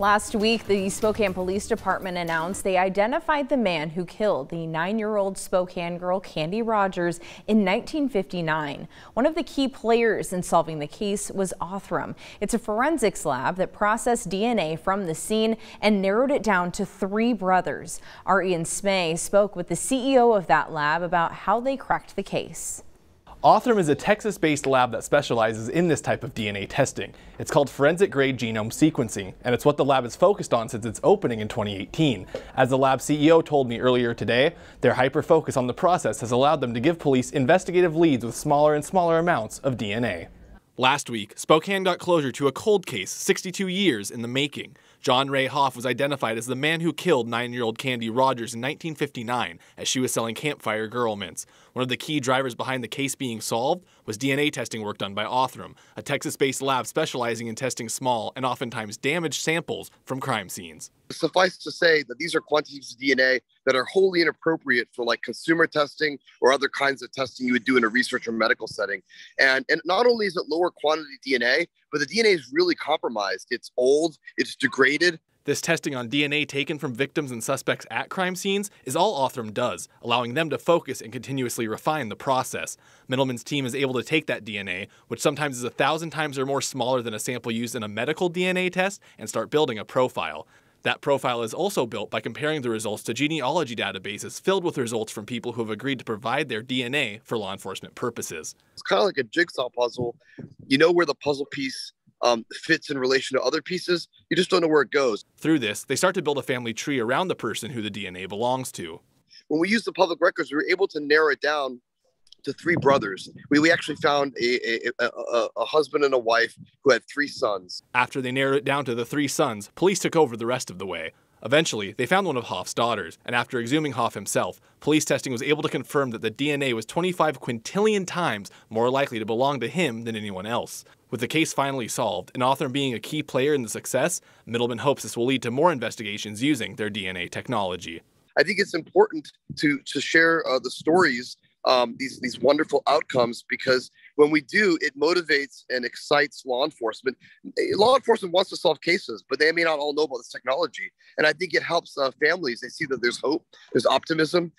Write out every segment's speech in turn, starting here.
Last week, the Spokane Police Department announced they identified the man who killed the 9-year-old Spokane girl Candy Rogers in 1959. One of the key players in solving the case was Othram. It's a forensics lab that processed DNA from the scene and narrowed it down to 3 brothers. Our Ian Smay spoke with the CEO of that lab about how they cracked the case. Othram is a Texas-based lab that specializes in this type of DNA testing. It's called forensic-grade genome sequencing, and it's what the lab is focused on since its opening in 2018. As the lab CEO told me earlier today, their hyper-focus on the process has allowed them to give police investigative leads with smaller and smaller amounts of DNA. Last week, Spokane got closure to a cold case 62 years in the making. John Ray Hoff was identified as the man who killed 9-year-old Candy Rogers in 1959 as she was selling campfire girl mints. One of the key drivers behind the case being solved was DNA testing work done by Othram, a Texas-based lab specializing in testing small and oftentimes damaged samples from crime scenes. Suffice to say that these are quantities of DNA that are wholly inappropriate for like consumer testing or other kinds of testing you would do in a research or medical setting. And not only is it lower quantity DNA, but the DNA is really compromised. It's old, it's degraded. This testing on DNA taken from victims and suspects at crime scenes is all Othram does, allowing them to focus and continuously refine the process. Middleman's team is able to take that DNA, which sometimes is 1,000 times or more smaller than a sample used in a medical DNA test, and start building a profile. That profile is also built by comparing the results to genealogy databases filled with results from people who have agreed to provide their DNA for law enforcement purposes. It's kind of like a jigsaw puzzle. You know where the puzzle piece fits in relation to other pieces. You just don't know where it goes. Through this, they start to build a family tree around the person who the DNA belongs to. When we use the public records, we were able to narrow it down to 3 brothers. We actually found a husband and a wife who had 3 sons. After they narrowed it down to the 3 sons, police took over the rest of the way. Eventually, they found one of Hoff's daughters, and after exhuming Hoff himself, police testing was able to confirm that the DNA was 25 quintillion times more likely to belong to him than anyone else. With the case finally solved, and Othram being a key player in the success, Middleman hopes this will lead to more investigations using their DNA technology. I think it's important to share the stories, these wonderful outcomes, because when we do, it motivates and excites law enforcement. Law enforcement wants to solve cases, but they may not all know about this technology. And I think it helps families. They see that there's hope, there's optimism.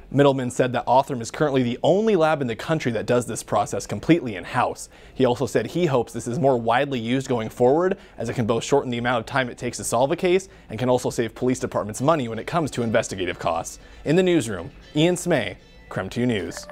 Middleman said that Othram is currently the only lab in the country that does this process completely in-house. He also said he hopes this is more widely used going forward, as it can both shorten the amount of time it takes to solve a case and can also save police departments money when it comes to investigative costs. In the newsroom, Ian Smay, KREM 2 News.